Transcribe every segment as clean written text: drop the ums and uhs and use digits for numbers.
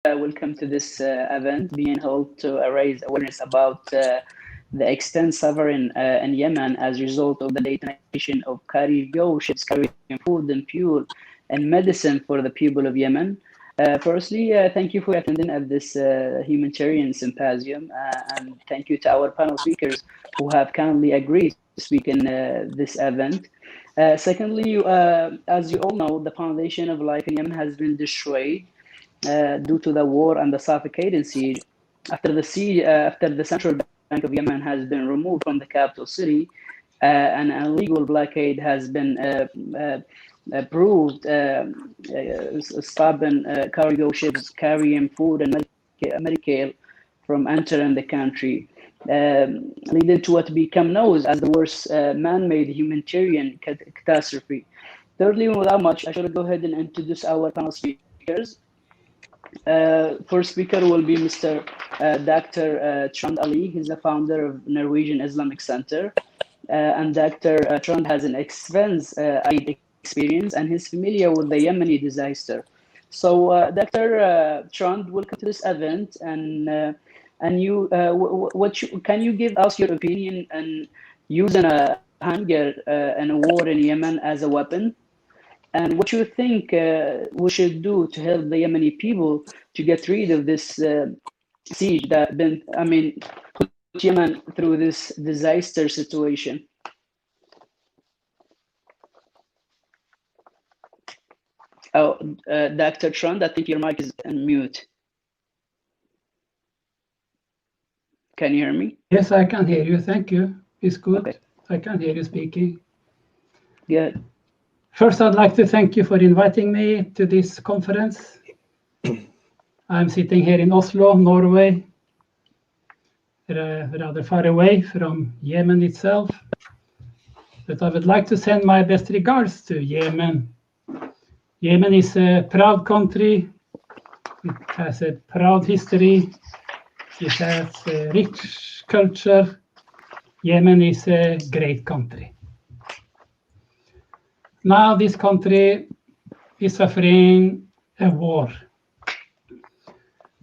welcome to this event being held to raise awareness about the extent suffering in Yemen as a result of the detonation of cargo ships carrying food and fuel and medicine for the people of Yemen. Firstly, thank you for attending at this humanitarian symposium, and thank you to our panel speakers who have kindly agreed to speak in this event. Secondly, as you all know, the foundation of life in Yemen has been destroyed due to the war and the suffocating siege. After the central bank of Yemen has been removed from the capital city, an illegal blockade has been approved, stopping cargo ships carrying food and medical from entering the country, leading to what become known as the worst man-made humanitarian catastrophe. Thirdly, without much, I should go ahead and introduce our panel speakers. First speaker will be Mr. Dr. Trónd Ali. He's the founder of Norwegian Islamic Center, and Dr. Trónd has an extensive experience and he's familiar with the Yemeni disaster. So, Dr. Trónd, welcome to this event, and you, can you give us your opinion on using a hunger and a war in Yemen as a weapon? And what you think we should do to help the Yemeni people to get rid of this siege that put Yemen through this disaster situation? Oh, Dr. Trónd, I think your mic is on mute. Can you hear me? Yes, I can hear you. Thank you. It's good. Okay. I can hear you speaking. Good. First, I'd like to thank you for inviting me to this conference. I'm sitting here in Oslo, Norway, rather far away from Yemen itself. But I would like to send my best regards to Yemen. Yemen is a proud country. It has a proud history. It has a rich culture. Yemen is a great country. Now this country is suffering a war.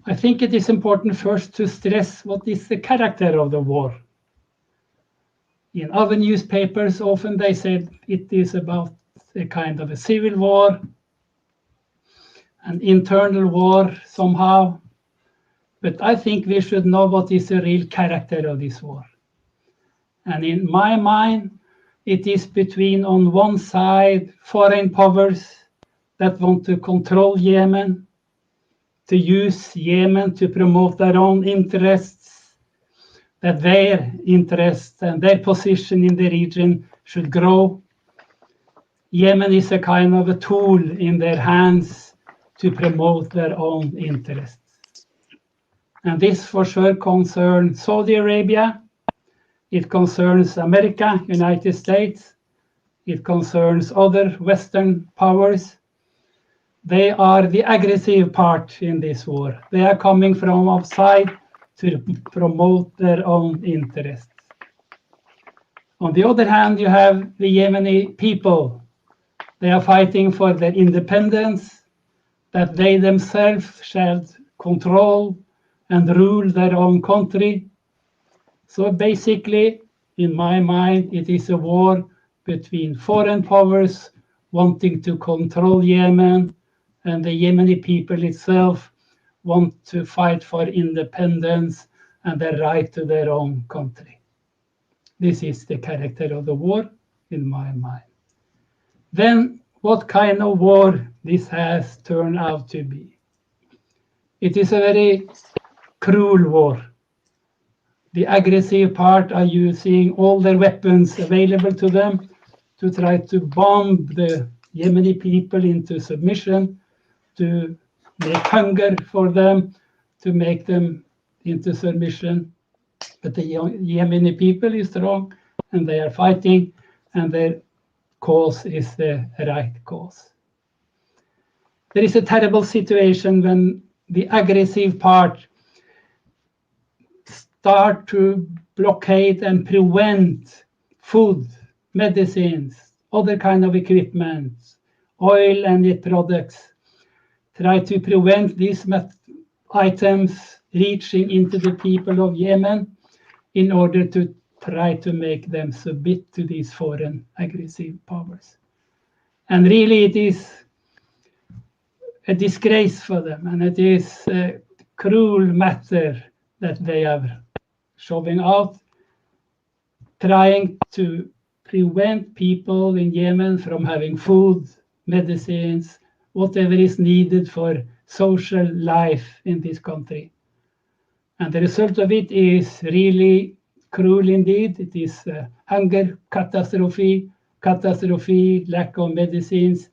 I think it is important first to stress what is the character of the war. In other newspapers, often they said it is about a kind of a civil war, an internal war somehow. But I think we should know what is the real character of this war. And in my mind, it is between, on one side, foreign powers that want to control Yemen, to use Yemen to promote their own interests, that their interests and their position in the region should grow. Yemen is a kind of a tool in their hands to promote their own interests. And this for sure concerns Saudi Arabia. It concerns America, United States. It concerns other Western powers. They are the aggressive part in this war. They are coming from outside to promote their own interests. On the other hand, you have the Yemeni people. They are fighting for their independence, that they themselves shall control and rule their own country. So basically, in my mind, it is a war between foreign powers wanting to control Yemen, and the Yemeni people itself want to fight for independence and the right to their own country. This is the character of the war, in my mind. Then, what kind of war this has turned out to be? It is a very cruel war. The aggressive part are using all their weapons available to them to try to bomb the Yemeni people into submission, to make hunger for them, to make them into submission. But the Yemeni people is strong, and they are fighting, and their cause is the right cause. There is a terrible situation when the aggressive part start to blockade and prevent food, medicines, other kind of equipment, oil and its products, try to prevent these items reaching into the people of Yemen in order to try to make them submit to these foreign aggressive powers. And really it is a disgrace for them, and it is a cruel matter that they are showing out, trying to prevent people in Yemen from having food, medicines, whatever is needed for social life in this country. And the result of it is really cruel indeed. It is hunger, catastrophe, lack of medicines.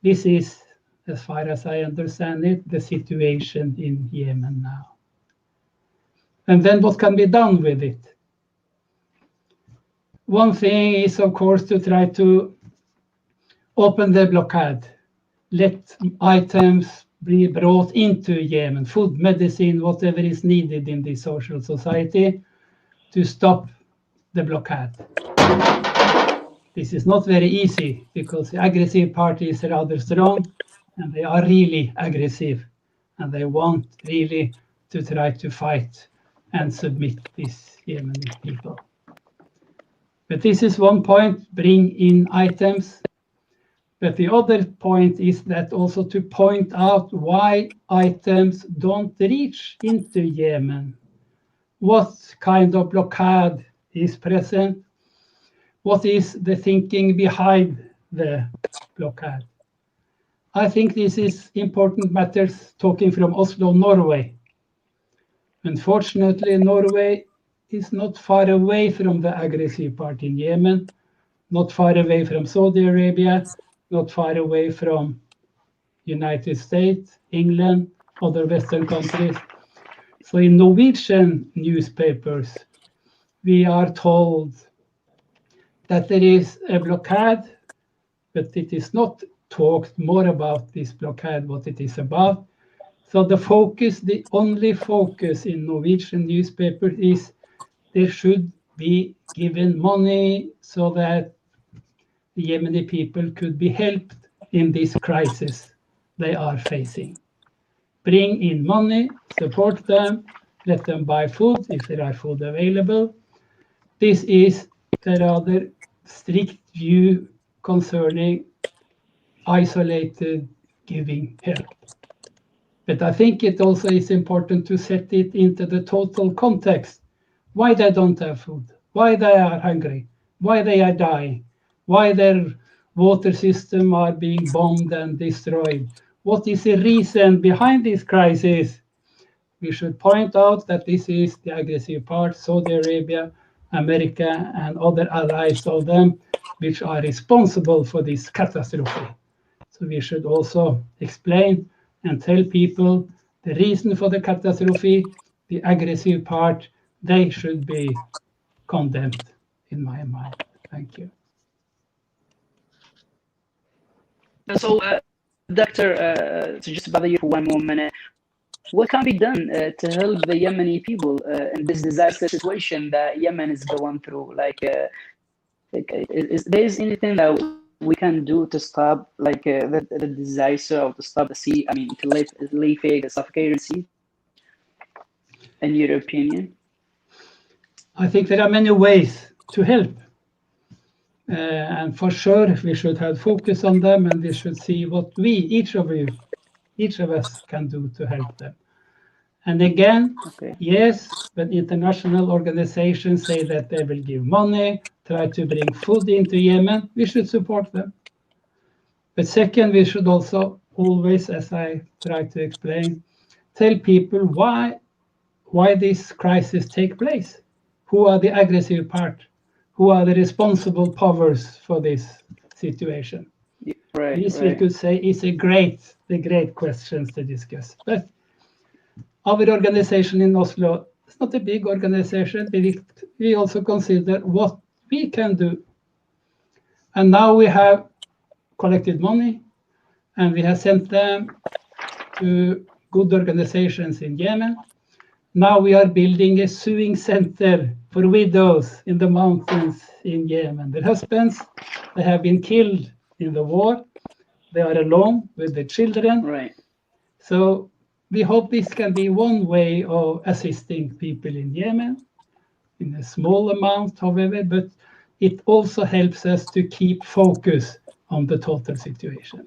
This is, as far as I understand it, the situation in Yemen now. And then what can be done with it? One thing is, of course, to try to open the blockade, let items be brought into Yemen, food, medicine, whatever is needed in the social society to stop the blockade. This is not very easy because the aggressive party is rather strong and they are really aggressive and they want really to try to fight and submit these Yemeni people. But this is one point, bring in items. But the other point is that also to point out why items don't reach into Yemen. What kind of blockade is present? What is the thinking behind the blockade? I think this is important matters talking from Oslo, Norway. Unfortunately, Norway is not far away from the aggressive party in Yemen, not far away from Saudi Arabia, not far away from United States, England, other Western countries. So in Norwegian newspapers, we are told that there is a blockade, but it is not talked more about this blockade, what it is about. So the focus, the only focus in Norwegian newspaper is there should be given money so that the Yemeni people could be helped in this crisis they are facing. Bring in money, support them, let them buy food if there are food available. This is a rather strict view concerning isolated giving help. But I think it also is important to set it into the total context. Why they don't have food, why they are hungry, why they are dying, why their water system are being bombed and destroyed. What is the reason behind this crisis? We should point out that this is the aggressive part, Saudi Arabia, America, and other allies of them, which are responsible for this catastrophe. So we should also explain and tell people the reason for the catastrophe, the aggressive part, they should be condemned, in my mind. Thank you. So, Doctor, to just bother you for one more minute, what can be done to help the Yemeni people in this disaster situation that Yemen is going through? Is there anything that we can do to stop the disaster or to stop the sea? I mean, to alleviate the suffocating sea, in your opinion? I think there are many ways to help. And for sure, we should have focus on them and we should see what each of us can do to help them. And again, yes, but international organizations say that they will give money, try to bring food into Yemen, we should support them. But second, we should also always, as I try to explain, tell people why this crisis take place. Who are the aggressive part? Who are the responsible powers for this situation? This we could say is the great questions to discuss. But our organization in Oslo is not a big organization, but we also consider what we can do. And now we have collected money and we have sent them to good organizations in Yemen. Now we are building a sewing center for widows in the mountains in Yemen. Their husbands, they have been killed in the war. They are alone with the children. Right. So we hope this can be one way of assisting people in Yemen, in a small amount, however, but it also helps us to keep focus on the total situation.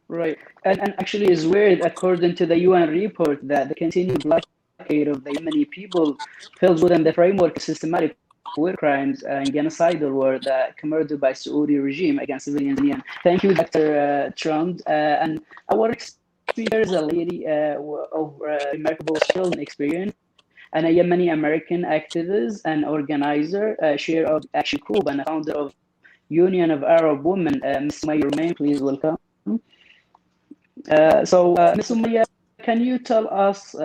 Right. And actually, it's weird, according to the UN report, that the continued blockade of the Yemeni people falls within the framework of systematic war crimes and genocidal war that committed by Saudi regime against civilians in Yemen. Thank you, Dr. Trónd. And our speaker is a lady of remarkable skill and experience, and a Yemeni American activist and organizer, chair of Action Group, and a founder of Union of Arab Women. Ms. Sumaya Romain, please welcome. Ms. Sumaya, can you tell us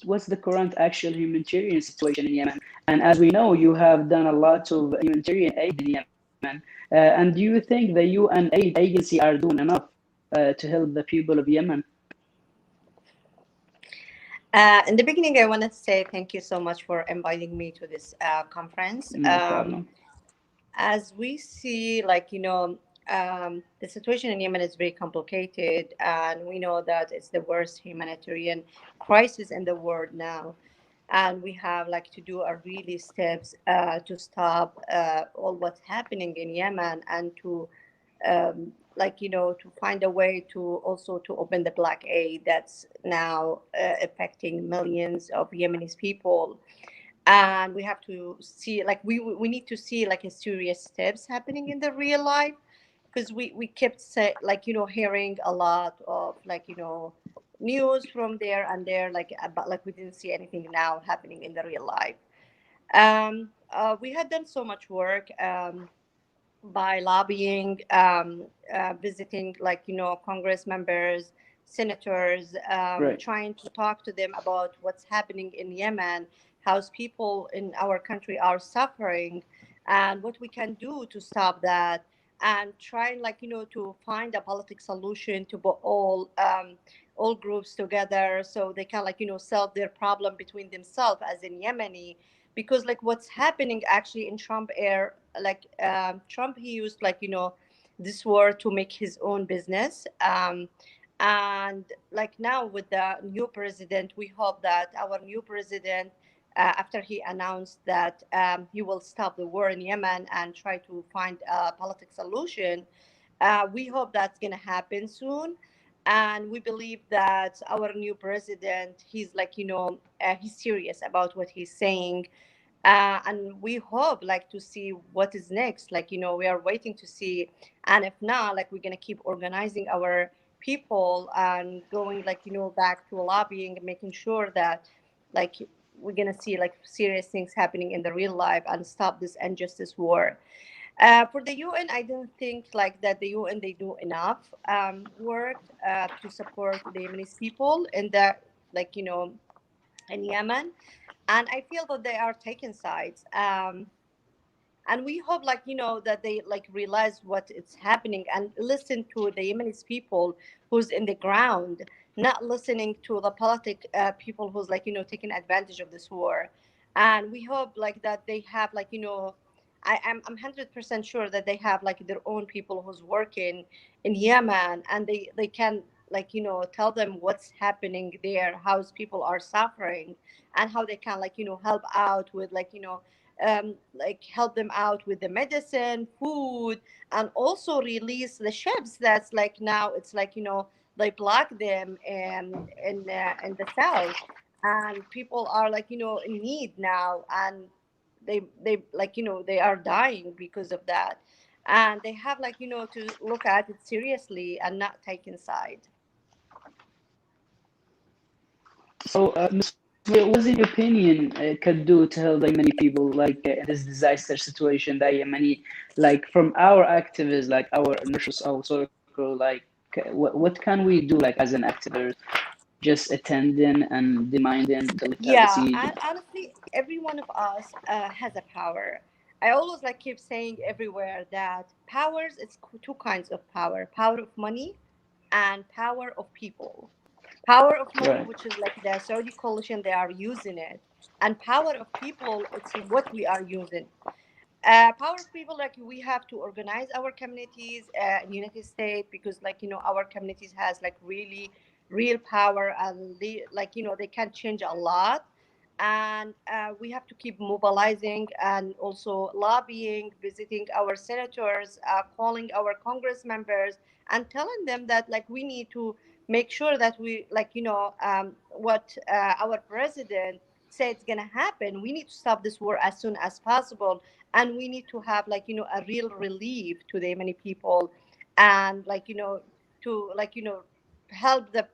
what's the current actual humanitarian situation in Yemen? And as we know, you have done a lot of humanitarian aid in Yemen. And do you think the UN aid agency are doing enough to help the people of Yemen? In the beginning, I want to say thank you so much for inviting me to this conference. No problem. As we see, like, the situation in Yemen is very complicated, and we know that it's the worst humanitarian crisis in the world now. And we have to do a really steps to stop all what's happening in Yemen, and to to find a way to also to open the black aid that's now affecting millions of Yemenis people. And we have to see, we need to see a serious steps happening in the real life, because we kept hearing a lot of news from there and there, but we didn't see anything now happening in the real life. We had done so much work by lobbying, visiting Congress members, senators, Right. trying to talk to them about what's happening in Yemen, how people in our country are suffering, and what we can do to stop that, and trying to find a political solution to put all groups together, so they can solve their problem between themselves as in Yemeni. Because what's happening actually in Trump era, Trump, he used this war to make his own business, and now with the new president, we hope that our new president, after he announced that he will stop the war in Yemen and try to find a political solution, we hope that's going to happen soon. And we believe that our new president, he's he's serious about what he's saying. And we hope to see what is next. We are waiting to see. And if not, we're going to keep organizing our people and going back to lobbying and making sure that we're going to see serious things happening in the real life and stop this injustice war. For the UN, I don't think that the UN, they do enough work to support the Yemeni people in the in Yemen, and I feel that they are taking sides. And we hope that they realize what is happening and listen to the Yemeni people who's in the ground, not listening to the people who's taking advantage of this war. And we hope that they have I'm 100% sure that they have their own people who's working in Yemen, and they can tell them what's happening there, how people are suffering, and how they can help out with help them out with the medicine, food, and also release the ships that's now it's they block them in the south, and people are in need now, and they they are dying because of that, and they have to look at it seriously and not taking side. So, Ms. What in your opinion could do to help the Yemeni people in this disaster situation that Yemeni, from our activists, our initial circle, what can we do as an activist? Just attending and demanding the Yeah, legitimacy. and honestly, every one of us has a power. I always keep saying everywhere that powers, it's two kinds of power: power of money and power of people. Power of money, Right. which is the Saudi coalition, they are using it, and power of people, it's what we are using. Power of people, we have to organize our communities in United States, because our communities has really real power, and they can change a lot. And we have to keep mobilizing and also lobbying, visiting our senators, calling our Congress members, and telling them that we need to make sure that we what our president said is going to happen. We need to stop this war as soon as possible, and we need to have a real relief to the Yemeni people, and to help the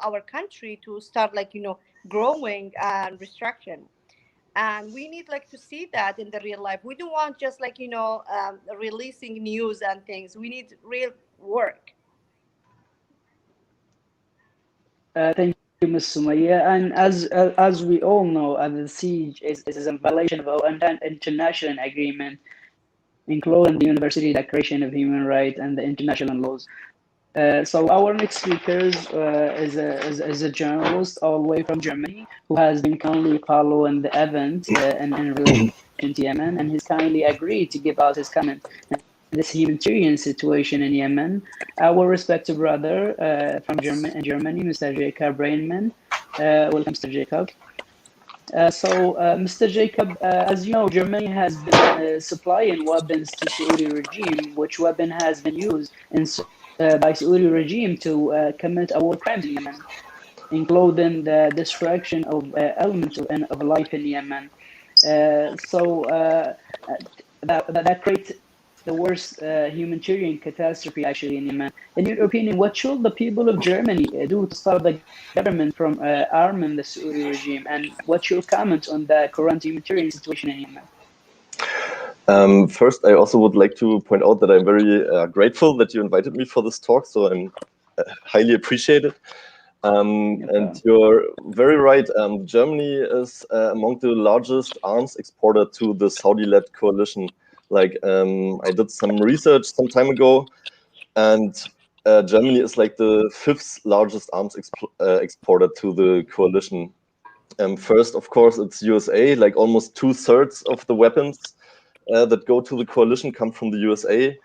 our country to start growing and restructuring. And we need to see that in the real life. We don't want just releasing news and things. We need real work. Thank you, Ms. Sumaya. And as we all know, the siege is a violation of an international agreement, including the University Declaration of Human Rights and the international laws. So our next speaker is a journalist all the way from Germany who has been kindly following the event in relation to Yemen, and he's kindly agreed to give us his comment on this humanitarian situation in Yemen. Our respected brother from Germany, Mr. Jacob Rainman. Welcome, Mr. Jacob. Mr. Jacob, as you know, Germany has been supplying weapons to Saudi regime, which weapon has been used by Saudi regime to commit a war crimes in Yemen, including the destruction of elements of life in Yemen. That creates the worst humanitarian catastrophe actually in Yemen. In your opinion, what should the people of Germany do to stop the government from arming the Saudi regime? And what's your comment on the current humanitarian situation in Yemen? First, I also would like to point out that I'm very grateful that you invited me for this talk, so I'm highly appreciated. And you're very right. Germany is among the largest arms exporter to the Saudi-led coalition. I did some research some time ago, and Germany is the 5th largest arms exporter to the coalition. First, of course, it's USA. Almost 2/3 of the weapons that go to the coalition come from the USA,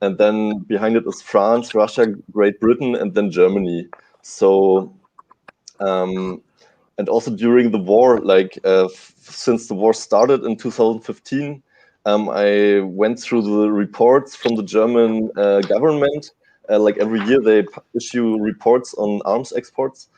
and then behind it is France, Russia, Great Britain, and then Germany. So, and also during the war, since the war started in 2015, I went through the reports from the German government. Every year they issue reports on arms exports.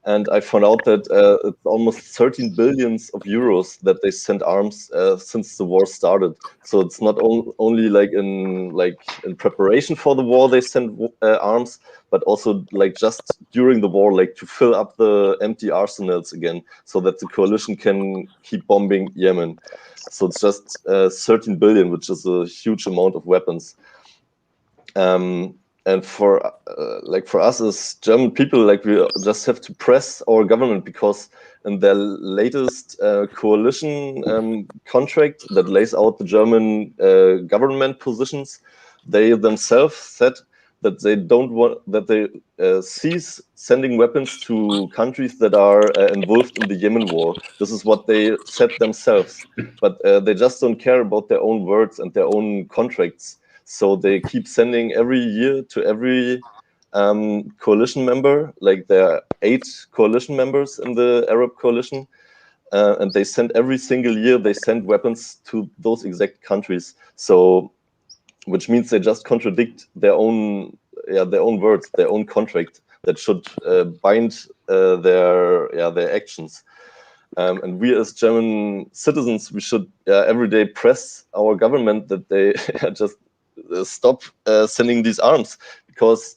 And I found out that it's almost 13 billion euros that they sent arms since the war started. So it's not only in preparation for the war they sent arms, but also just during the war, to fill up the empty arsenals again, so that the coalition can keep bombing Yemen. So it's just 13 billion, which is a huge amount of weapons. And for us as German people, we just have to press our government, because in their latest coalition contract that lays out the German government positions, they themselves said that they don't want they cease sending weapons to countries that are involved in the Yemen war. This is what they said themselves, but they just don't care about their own words and their own contracts. So they keep sending every year to every coalition member. There are 8 coalition members in the Arab coalition, and they send every single year. They send weapons to those exact countries. So, which means they just contradict their own words, their own contract that should bind their actions. And we as German citizens, we should every day press our government that they just stop sending these arms, because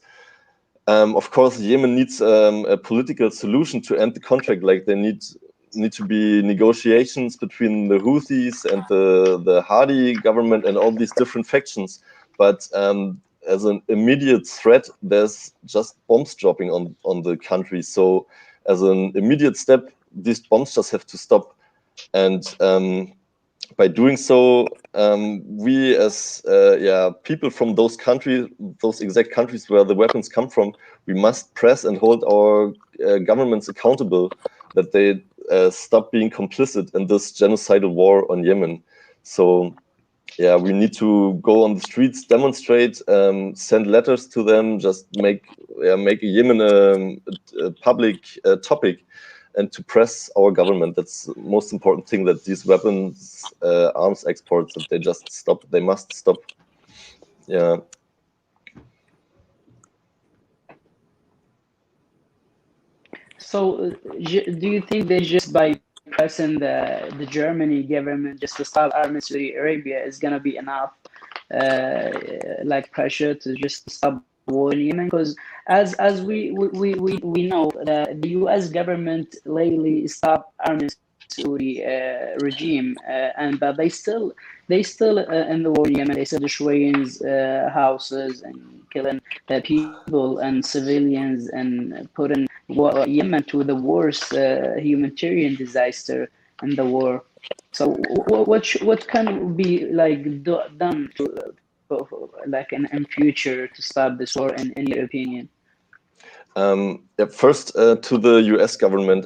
of course Yemen needs a political solution to end the conflict. There need to be negotiations between the Houthis and the Hadi government and all these different factions, but as an immediate threat, there's just bombs dropping on the country. So as an immediate step, these bombs just have to stop. And by doing so, we as people from those countries, those exact countries where the weapons come from, we must press and hold our governments accountable that they stop being complicit in this genocidal war on Yemen. So we need to go on the streets, demonstrate, send letters to them, just make Yemen a public topic, and to press our government. That's the most important thing, that these weapons, arms exports, that they just stop. They must stop. Yeah. So do you think that just by pressing the Germany government just to stop arming Saudi Arabia is going to be enough like pressure to just stop war in Yemen? Because as we know, the U.S. government lately stopped arming Saudi regime, but they still in the war in Yemen. They still destroying houses and killing people and civilians and putting Yemen to the worst humanitarian disaster in the war. So what can be like done to like in future to stop this war in your opinion? First to the US government.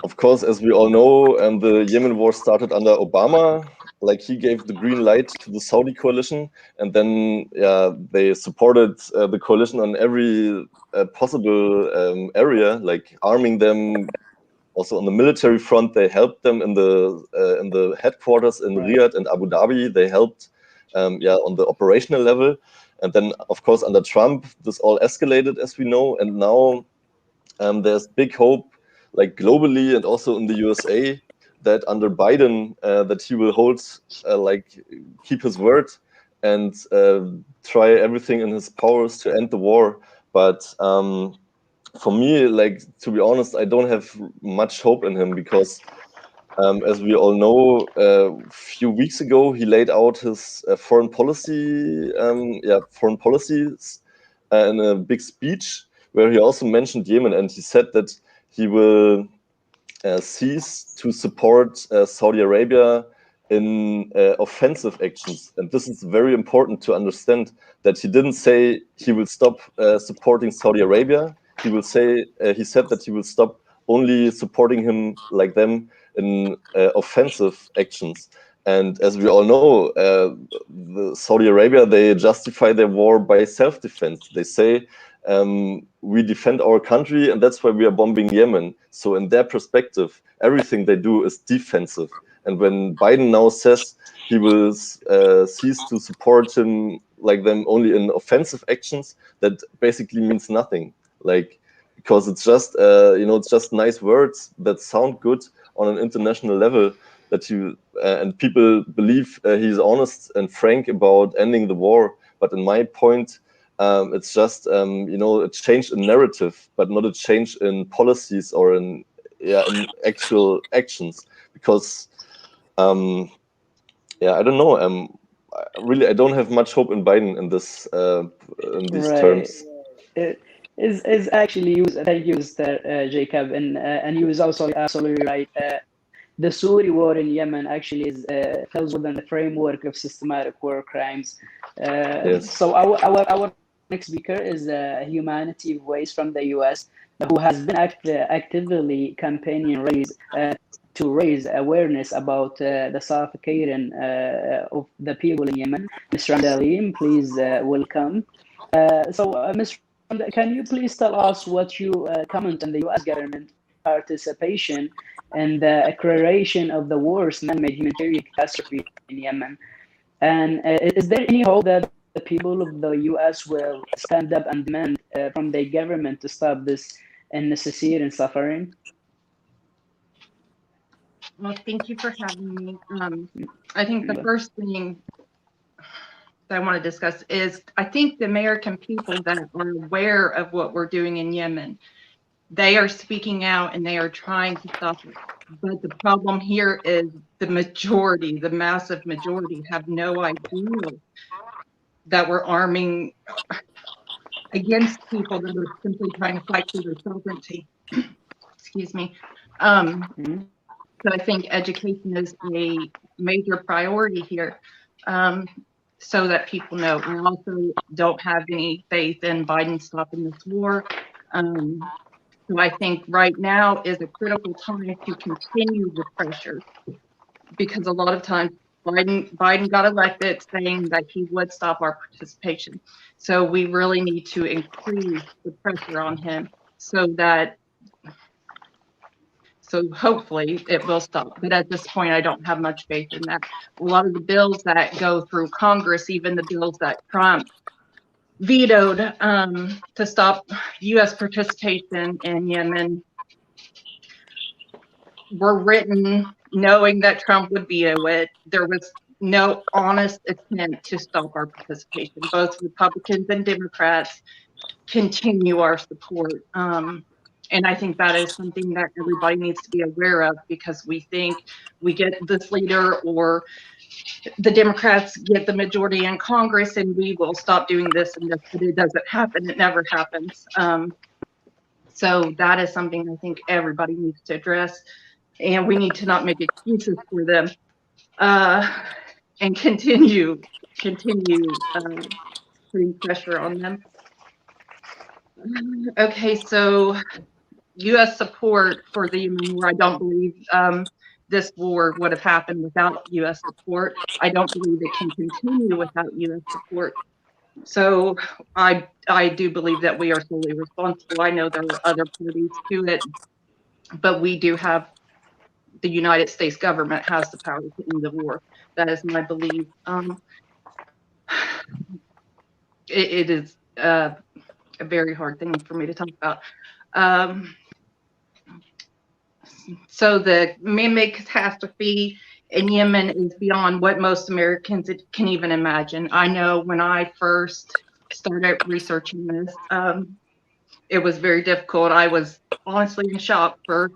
Of course, as we all know, the Yemen war started under Obama. Like, he gave the green light to the Saudi coalition, and then they supported the coalition on every possible area, like arming them. Also on the military front, they helped them in the headquarters in Riyadh and Abu Dhabi. They helped, on the operational level. And then, of course, under Trump, this all escalated, as we know. And now there's big hope, like globally and also in the USA, that under Biden, that he will keep his word and try everything in his powers to end the war. But for me, like, to be honest, I don't have much hope in him, because as we all know, a few weeks ago, he laid out his foreign policies in a big speech, where he also mentioned Yemen, and he said that he will cease to support Saudi Arabia in offensive actions. And this is very important to understand, that he didn't say he will stop supporting Saudi Arabia. He said that he will stop only supporting him like them in offensive actions. And as we all know, Saudi Arabia, they justify their war by self-defense. They say, we defend our country, and that's why we are bombing Yemen. So in their perspective, everything they do is defensive. And when Biden now says he will cease to support him like them only in offensive actions, that basically means nothing. Like, because it's just it's just nice words that sound good on an international level, that you and people believe he's honest and frank about ending the war. But in my point, it's just a change in narrative, but not a change in policies or in actual actions. Because I don't know. I don't have much hope in Biden in this in these terms. It is actually used. Thank you, Mr. Jacob, and he was also absolutely right. The Saudi war in Yemen actually falls within the framework of systematic war crimes. Yes. So our next speaker is Humanity Voice from the US, who has been actively campaigning to raise awareness about the suffocating of the people in Yemen. Mr. Randalim, please welcome. Ms. Randa, can you please tell us what you comment on the US government participation in the creation of the worst man-made humanitarian catastrophe in Yemen? And is there any hope that the people of the US will stand up and demand from their government to stop this unnecessary suffering? Well, thank you for having me. I think the first thing that I want to discuss is, I think the American people that are aware of what we're doing in Yemen, they are speaking out and they are trying to stop it. But the problem here is the majority, the massive majority, have no idea that we're arming against people that are simply trying to fight for their sovereignty. Excuse me. So I think education is a major priority here, so that people know. We also don't have any faith in Biden stopping this war. So I think right now is a critical time to continue the pressure, because a lot of times Biden got elected saying that he would stop our participation. So we really need to increase the pressure on him so hopefully it will stop. But at this point, I don't have much faith in that. A lot of the bills that go through Congress, even the bills that Trump vetoed to stop U.S. participation in Yemen, were written knowing that Trump would veto it. There was no honest attempt to stop our participation. Both Republicans and Democrats continue our support. And I think that is something that everybody needs to be aware of, because we think we get this leader or the Democrats get the majority in Congress and we will stop doing this and this, but it doesn't happen. It never happens. So that is something I think everybody needs to address, and we need to not make excuses for them and continue putting pressure on them. Okay, so U.S. support for the Yemen war. I don't believe this war would have happened without U.S. support. I don't believe it can continue without U.S. support. So I do believe that we are solely responsible. I know there are other parties to it, but we do have, the United States government has the power to end the war. That is my belief. It is a very hard thing for me to talk about. So the man-made catastrophe in Yemen is beyond what most Americans can even imagine. I know when I first started researching this, it was very difficult. I was honestly in shock for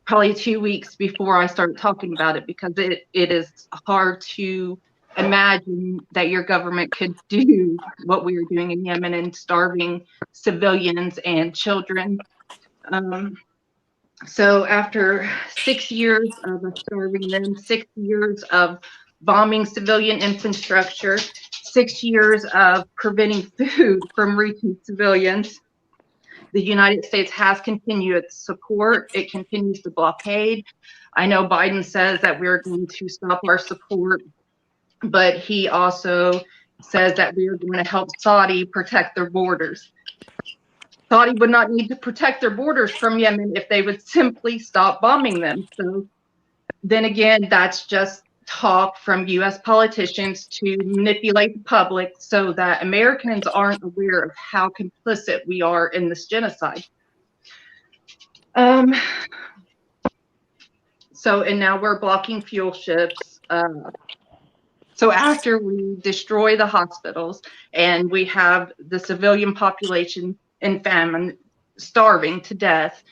probably 2 weeks before I started talking about it, because it is hard to imagine that your government could do what we are doing in Yemen and starving civilians and children. So after 6 years of starving them, 6 years of bombing civilian infrastructure, 6 years of preventing food from reaching civilians, the United States has continued its support. It continues to blockade. I know Biden says that we're going to stop our support, but he also says that we are going to help Saudi protect their borders. Saudi would not need to protect their borders from Yemen if they would simply stop bombing them. So then again, that's just talk from U.S. politicians to manipulate the public so that Americans aren't aware of how complicit we are in this genocide. So, and now we're blocking fuel ships. So after we destroy the hospitals and we have the civilian population in famine, starving to death,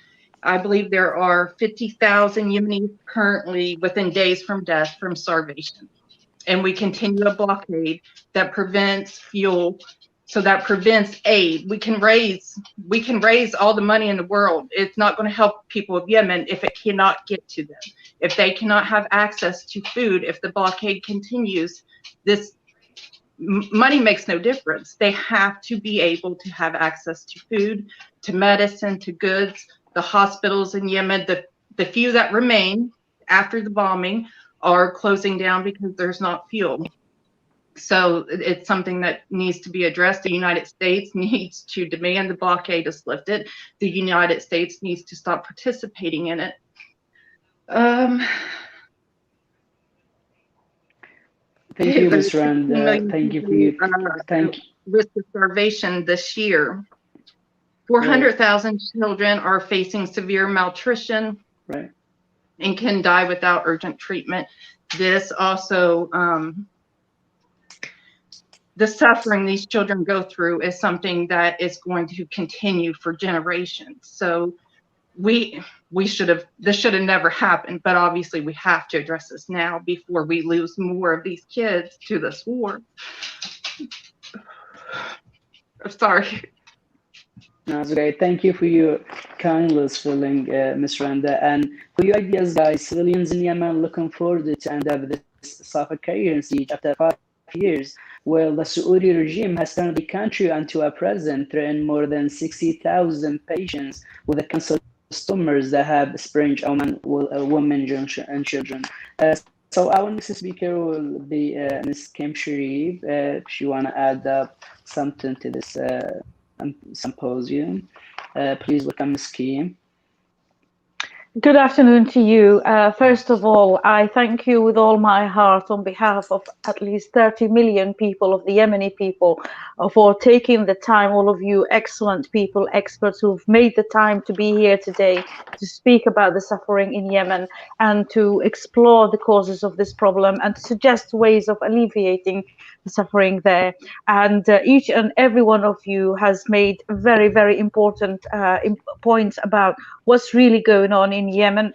I believe there are 50,000 Yemenis currently within days from death from starvation. And we continue a blockade that prevents fuel, so that prevents aid. We can raise all the money in the world. It's not going to help people of Yemen if it cannot get to them. If they cannot have access to food, if the blockade continues, this money makes no difference. They have to be able to have access to food, to medicine, to goods. The hospitals in Yemen, the few that remain after the bombing, are closing down because there's not fuel. So it's something that needs to be addressed. The United States needs to demand the blockade is lifted. The United States needs to stop participating in it. Thank you, Ms. Rand. Thank you for your risk of starvation this year. 400,000 children are facing severe malnutrition, right, and can die without urgent treatment. This also, the suffering these children go through is something that is going to continue for generations. So this should have never happened, but obviously we have to address this now before we lose more of these kids to this war. I'm sorry. No, it's okay. Thank you for your kindness feeling, Ms. Randa, and for your ideas, guys. Civilians in Yemen looking forward to end up this suffocation siege after 5 years. Well, the Saudi regime has turned the country into a prison, threatening more than 60,000 patients with cancer tumors that have sprained women and children. So our next speaker will be Ms. Kim Sharif. If you want to add up something to this symposium, please welcome Ms. Kim. Good afternoon to you. First of all, I thank you with all my heart on behalf of at least 30 million people, of the Yemeni people, for taking the time, all of you excellent people, experts who've made the time to be here today to speak about the suffering in Yemen and to explore the causes of this problem and to suggest ways of alleviating the suffering there. And each and every one of you has made very, very important points about what's really going on in Yemen.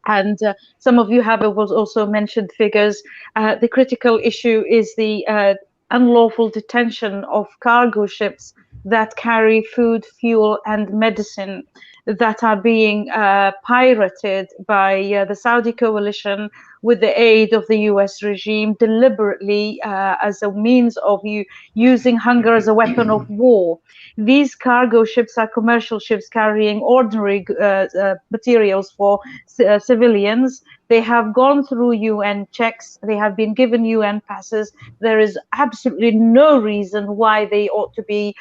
And some of you have also mentioned figures. The critical issue is the unlawful detention of cargo ships that carry food, fuel, and medicine that are being pirated by the Saudi coalition with the aid of the US regime, deliberately as a means of using hunger as a weapon of war. These cargo ships are commercial ships carrying ordinary materials for civilians. They have gone through UN checks. They have been given UN passes. There is absolutely no reason why they ought to be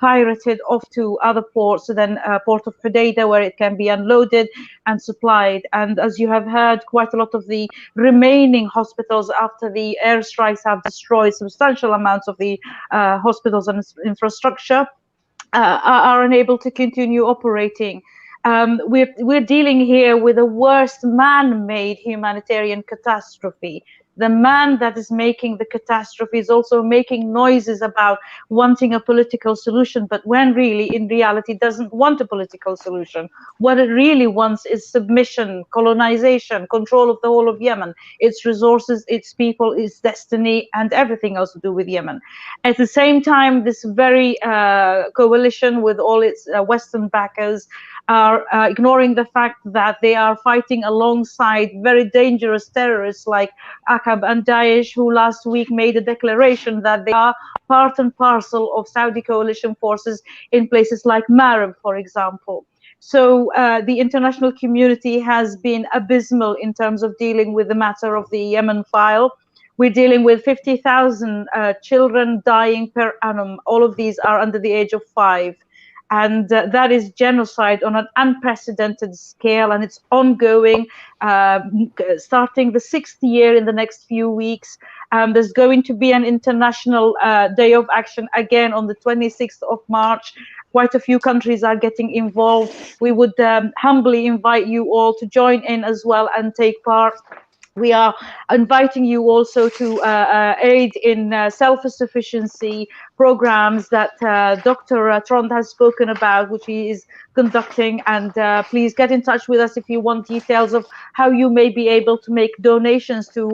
pirated off to other ports than Port of Hodeidah, where it can be unloaded and supplied. And as you have heard, quite a lot of the remaining hospitals after the airstrikes have destroyed substantial amounts of the hospitals and infrastructure, are unable to continue operating. We're dealing here with the worst man-made humanitarian catastrophe. The man that is making the catastrophe is also making noises about wanting a political solution, but when really, in reality, doesn't want a political solution. What it really wants is submission, colonization, control of the whole of Yemen, its resources, its people, its destiny, and everything else to do with Yemen. At the same time, this very coalition with all its Western backers are ignoring the fact that they are fighting alongside very dangerous terrorists like Aqab and Daesh, who last week made a declaration that they are part and parcel of Saudi coalition forces in places like Marib, for example. So the international community has been abysmal in terms of dealing with the matter of the Yemen file. We're dealing with 50,000 children dying per annum. All of these are under the age of 5. And that is genocide on an unprecedented scale, and it's ongoing, starting the 6th year in the next few weeks. There's going to be an international day of action again on the 26th of March. Quite a few countries are getting involved. We would humbly invite you all to join in as well and take part. We are inviting you also to aid in self-sufficiency programs that Dr. Trónd has spoken about, which he is conducting. And please get in touch with us if you want details of how you may be able to make donations to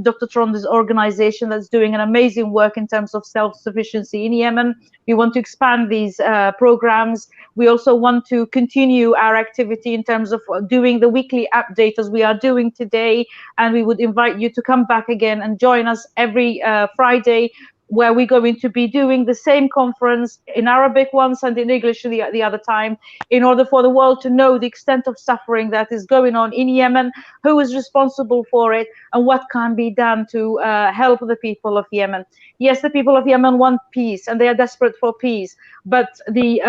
Dr. Trónd's organization that's doing an amazing work in terms of self-sufficiency in Yemen. We want to expand these programs. We also want to continue our activity in terms of doing the weekly update as we are doing today. And we would invite you to come back again and join us every Friday, where we're going to be doing the same conference in Arabic once and in English the other time, in order for the world to know the extent of suffering that is going on in Yemen, who is responsible for it, and what can be done to help the people of Yemen. Yes, the people of Yemen want peace, and they are desperate for peace, but the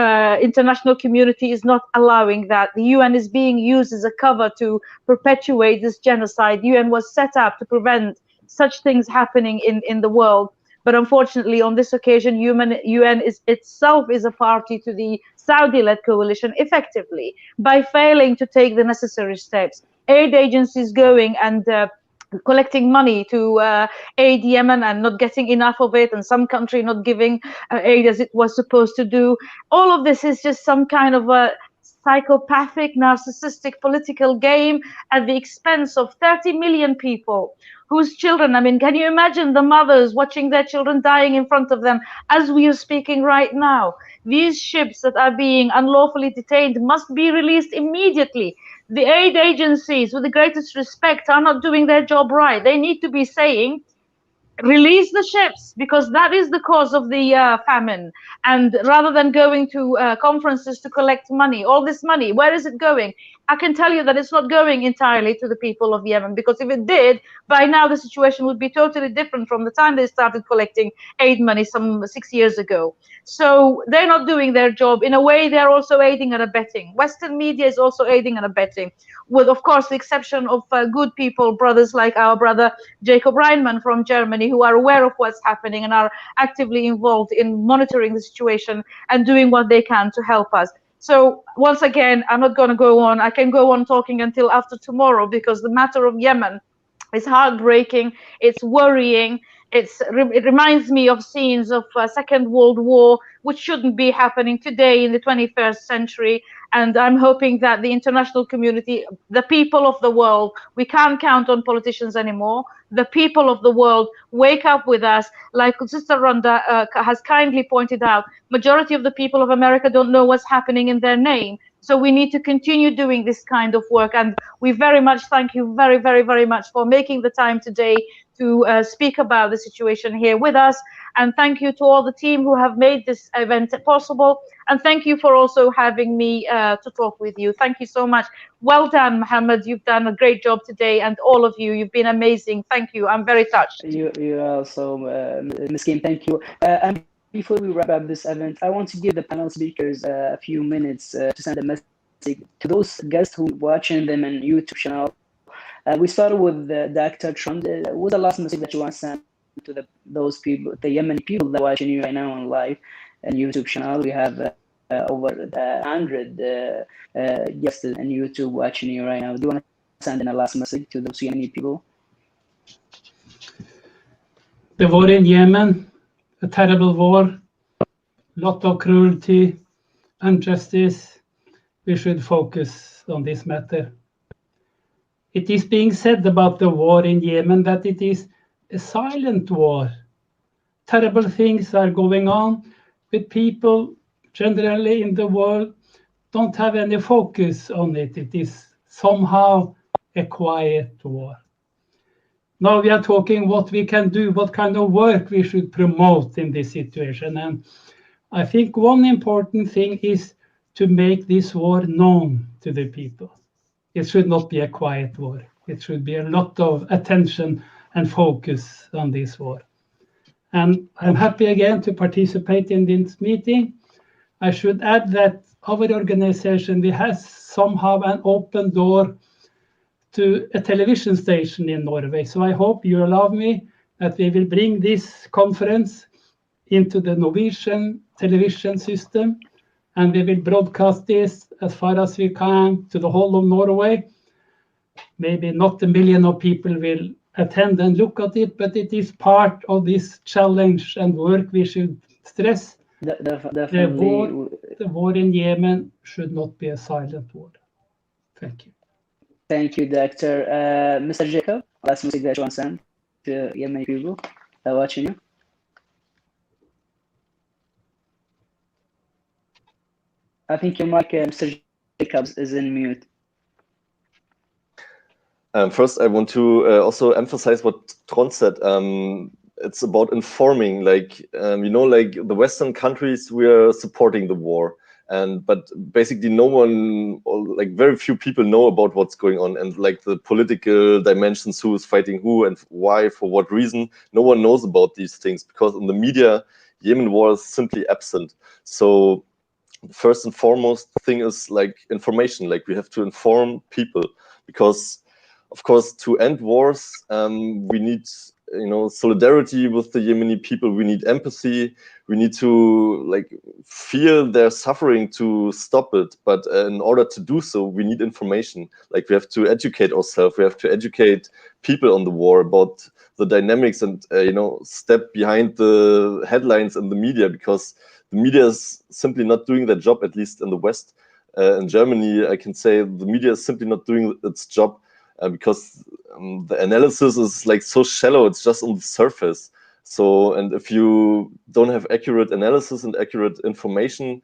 international community is not allowing that. The UN is being used as a cover to perpetuate this genocide. The UN was set up to prevent such things happening in the world. But unfortunately, on this occasion, UN itself is a party to the Saudi-led coalition, effectively, by failing to take the necessary steps. Aid agencies going and collecting money to aid Yemen and not getting enough of it, and some country not giving aid as it was supposed to do. All of this is just some kind of a psychopathic, narcissistic political game at the expense of 30 million people whose children, I mean, can you imagine the mothers watching their children dying in front of them as we are speaking right now? These ships that are being unlawfully detained must be released immediately. The aid agencies, with the greatest respect, are not doing their job right. They need to be saying, release the ships, because that is the cause of the famine. And rather than going to conferences to collect money, all this money, where is it going? I can tell you that it's not going entirely to the people of Yemen, because if it did, by now the situation would be totally different from the time they started collecting aid money some 6 years ago. So they're not doing their job. In a way, they're also aiding and abetting. Western media is also aiding and abetting, with, of course, the exception of good people, brothers like our brother Jacob Reinman from Germany, who are aware of what's happening and are actively involved in monitoring the situation and doing what they can to help us. So once again, I'm not going to go on. I can go on talking until after tomorrow, because the matter of Yemen is heartbreaking. It's worrying. It reminds me of scenes of Second World War, which shouldn't be happening today in the 21st century. And I'm hoping that the international community, the people of the world, we can't count on politicians anymore. The people of the world wake up with us. Like Sister Rhonda has kindly pointed out, majority of the people of America don't know what's happening in their name. So we need to continue doing this kind of work. And we very much thank you very, very, very much for making the time today to speak about the situation here with us. And thank you to all the team who have made this event possible. And thank you for also having me to talk with you. Thank you so much. Well done, Mohammed. You've done a great job today. And all of you, you've been amazing. Thank you. I'm very touched. You also, Ms. Kim, thank you. And before we wrap up this event, I want to give the panel speakers a few minutes to send a message to those guests who are watching them on YouTube channel. We started with Dr. Trónd. What's the last message that you want to send to those people, the Yemeni people that are watching you right now on live and YouTube channel? We have over 100 guests on YouTube watching you right now. Do you want to send in a last message to those Yemeni people? The war in Yemen, a terrible war, lot of cruelty, injustice. We should focus on this matter. It is being said about the war in Yemen that it is a silent war. Terrible things are going on, but people generally in the world don't have any focus on it. It is somehow a quiet war. Now we are talking what we can do, what kind of work we should promote in this situation. And I think one important thing is to make this war known to the people. It should not be a quiet war. It should be a lot of attention and focus on this war. And I'm happy again to participate in this meeting. I should add that our organization, we have somehow an open door to a television station in Norway. So I hope you allow me that we will bring this conference into the Norwegian television system, and we will broadcast this as far as we can to the whole of Norway. Maybe not 1 million of people will attend and look at it, but it is part of this challenge and work we should stress. Definitely. The war in Yemen should not be a silent war. Thank you. Thank you, Doctor. Mr. Jacob, last message that you want to send to Yemeni people that are watching you? I think your mic, Mr. Jacobs, is in mute. First, I want to also emphasize what Trónd said. It's about informing, like, like the Western countries, we are supporting the war. But basically no one, or like very few people know about what's going on, and like the political dimensions, who is fighting who and why, for what reason. No one knows about these things because in the media, Yemen war is simply absent. So first and foremost thing is like information, like we have to inform people, because of course to end wars, we need solidarity with the Yemeni people. We need empathy. We need to like feel their suffering to stop it. But in order to do so, we need information. Like we have to educate ourselves. We have to educate people on the war about the dynamics and step behind the headlines in the media, because the media is simply not doing their job, at least in the West. In Germany, I can say the media is simply not doing its job. Because the analysis is like so shallow, it's just on the surface. So, and if you don't have accurate analysis and accurate information,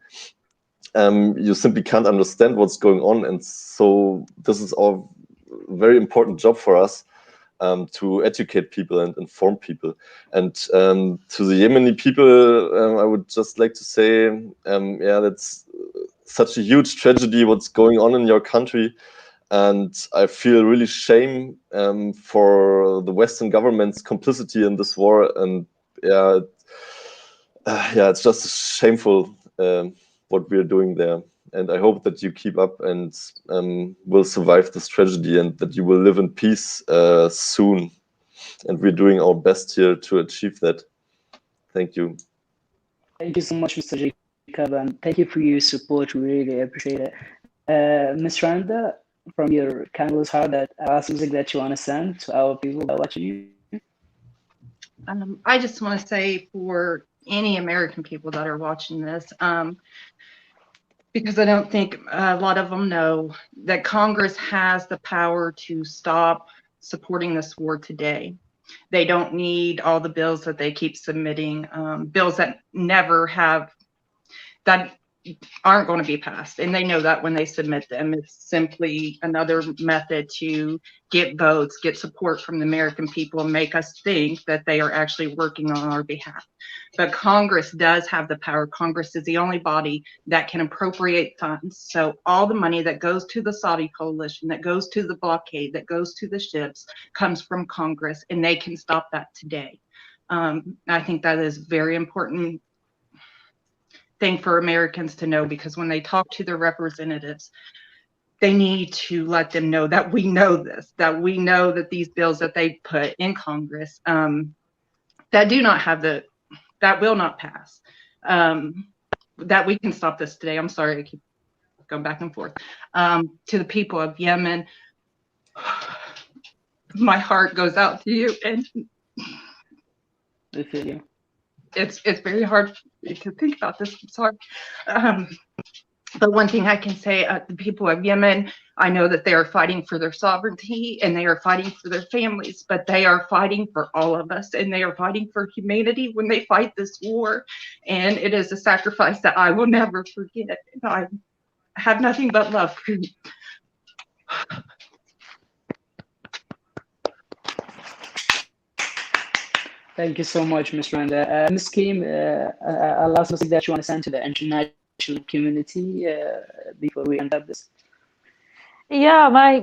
you simply can't understand what's going on. And so this is our very important job for us, to educate people and inform people. And to the Yemeni people, I would just like to say, yeah, that's such a huge tragedy what's going on in your country. And I feel really shame for the Western government's complicity in this war. And yeah, it's just shameful what we're doing there. And I hope that you keep up and will survive this tragedy, and that you will live in peace soon. And we're doing our best here to achieve that. Thank you. Thank you so much, Mr. Jacob, and thank you for your support. We really appreciate it. Ms. Randa, from your kindness heart, that last music that you want to send to our people that are watching you? I just want to say, for any American people that are watching this, because I don't think a lot of them know, that Congress has the power to stop supporting this war today. They don't need all the bills that they keep submitting, bills that that aren't going to be passed. And they know that when they submit them. It's simply another method to get votes, get support from the American people, and make us think that they are actually working on our behalf. But Congress does have the power. Congress is the only body that can appropriate funds. So all the money that goes to the Saudi coalition, that goes to the blockade, that goes to the ships, comes from Congress, and they can stop that today. I think that is very important thing for Americans to know, because when they talk to their representatives, they need to let them know that we know this, that we know that these bills that they put in Congress that do not have that will not pass, that we can stop this today. I'm sorry, I keep going back and forth. To the people of Yemen, my heart goes out to you, and I feel you. It's very hard to think about this. I'm sorry. But one thing I can say, the people of Yemen, I know that they are fighting for their sovereignty and they are fighting for their families, but they are fighting for all of us, and they are fighting for humanity when they fight this war. And it is a sacrifice that I will never forget. I have nothing but love for you. Thank you so much, Ms. Randa. Ms. Kim, a last message that you want to send to the international community before we end up this? Yeah, my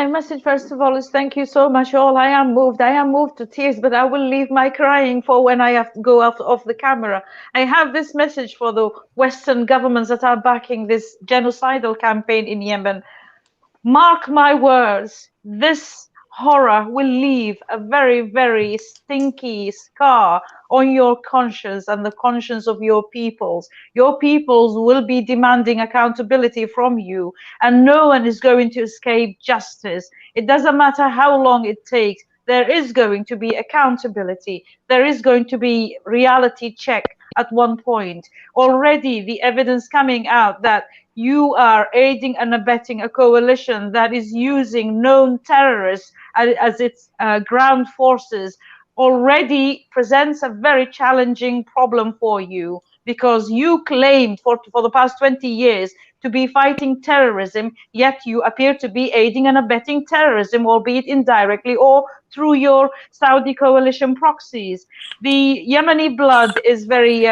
message, first of all, is thank you so much all. I am moved to tears, but I will leave my crying for when I have to go off the camera. I have this message for the Western governments that are backing this genocidal campaign in Yemen. Mark my words, this horror will leave a very, very stinky scar on your conscience and the conscience of your peoples. Your peoples will be demanding accountability from you, and no one is going to escape justice. It doesn't matter how long it takes. There is going to be accountability. There is going to be reality check at one point. Already the evidence coming out that you are aiding and abetting a coalition that is using known terrorists as its ground forces already presents a very challenging problem for you, because you claim for the past 20 years to be fighting terrorism, yet you appear to be aiding and abetting terrorism, albeit indirectly or through your Saudi coalition proxies. The Yemeni blood is very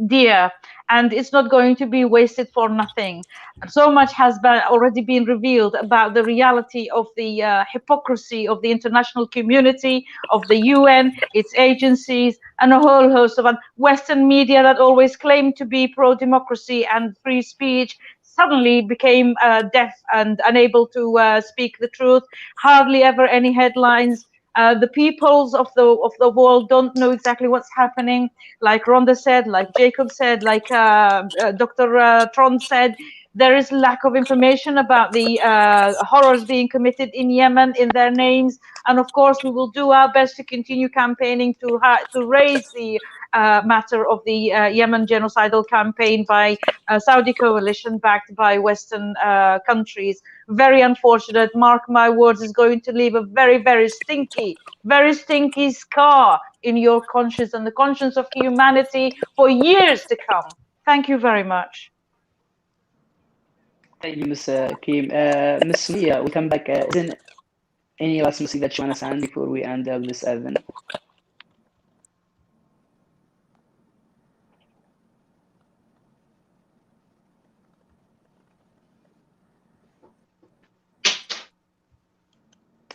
dear, and it's not going to be wasted for nothing. So much has already been revealed about the reality of the hypocrisy of the international community, of the UN, its agencies, and a whole host of Western media that always claimed to be pro-democracy and free speech suddenly became deaf and unable to speak the truth. Hardly ever any headlines. The peoples of the world don't know exactly what's happening. Like Rhonda said, like Jacob said, like Dr. Tron said, there is lack of information about the horrors being committed in Yemen in their names. And of course, we will do our best to continue campaigning to raise the matter of the Yemen genocidal campaign by Saudi coalition backed by Western countries. Very unfortunate. Mark my words, is going to leave a very, very stinky scar in your conscience and the conscience of humanity for years to come. Thank you very much. Thank you, Ms. Kim. Ms. Leah, we come back. Any last message that you want to send before we end up this event?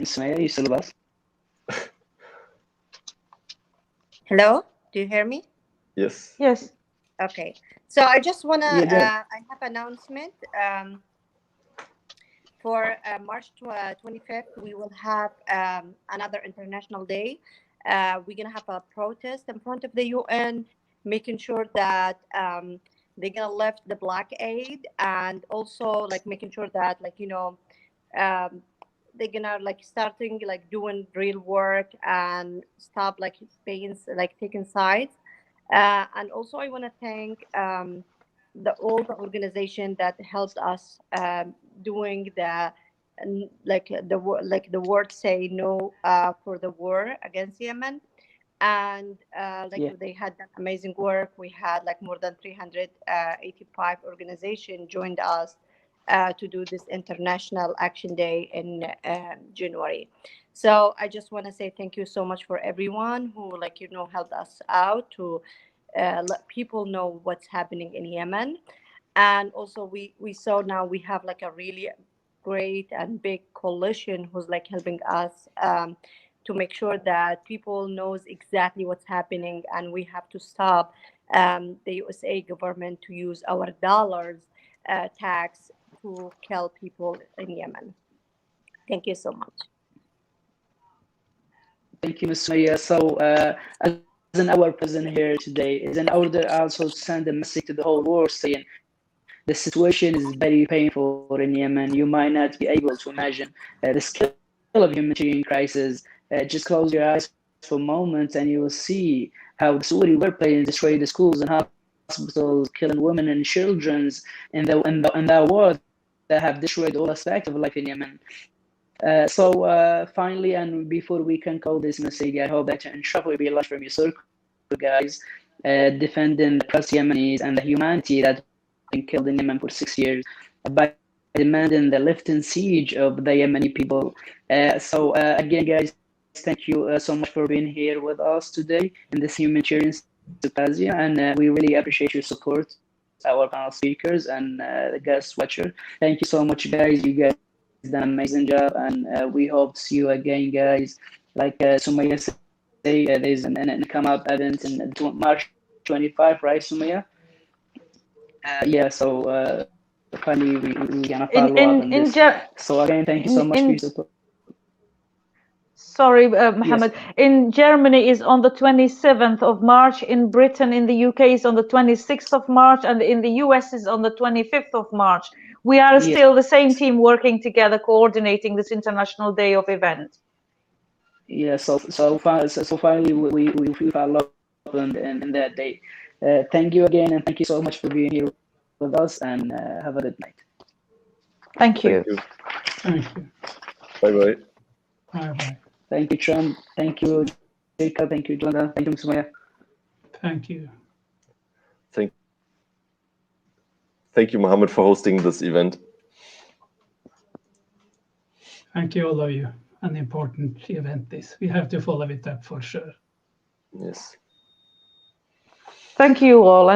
Sumaya, you still with us? Hello, do you hear me? Yes. Yes. Okay, so I just want to, Yeah, I have announcement. For March 25th, we will have another International Day. We're going to have a protest in front of the UN, making sure that they're going to lift the blockade, and also like making sure that, like, you know, they're going to like starting like doing real work and stop like being like taking sides. And also I want to thank all the organization that helped us doing the the word say no for the war against Yemen, and they had that amazing work. We had like more than 385 organizations joined us to do this International Action Day in January. So I just want to say thank you so much for everyone who helped us out to let people know what's happening in Yemen. And also we saw now we have like a really great and big coalition who's like helping us to make sure that people knows exactly what's happening, and we have to stop the USA government to use our dollars tax to kill people in Yemen. Thank you so much. Thank you, Ms. Maya. So as our president here today is in order also to send a message to the whole world saying the situation is very painful in Yemen. You might not be able to imagine the scale of humanitarian crisis. Just close your eyes for a moment and you will see how the Saudi warplanes destroy the schools and hospitals, killing women and children in the war that have destroyed all aspects of life in Yemen. So finally, and before we can call this message, I hope that inshallah will be a lot from your circle, guys, defending the plus Yemenis and the humanity that been killed in Yemen for 6 years by demanding the lifting siege of the Yemeni people. So again, guys, thank you so much for being here with us today in this humanitarian symposium, and we really appreciate your support, our panel speakers and the guest watcher. Thank you so much, guys. You guys done an amazing job, and we hope to see you again, guys. Like Sumaya said, there's an come up event in March 25, right, Sumaya? So finally we're gonna follow up on this. So again, thank you so much for your support. Sorry, Mohammed. Yes. In Germany is on the 27th of March. In Britain, in the UK is on the 26th of March, and in the US is on the 25th of March. We are still the same team working together, coordinating this International Day of event. Yeah. So finally we follow up in that day. Thank you again, and thank you so much for being here with us, and have a good night. Thank you. Thank you. Bye-bye. Bye-bye. Thank you, Trump. Thank you, Jacob. Thank you, Jonathan. Thank you, Sumaya. Thank you. Thank you, Mohammed, for hosting this event. Thank you, all of you. An important event this. We have to follow it up for sure. Yes. Thank you all.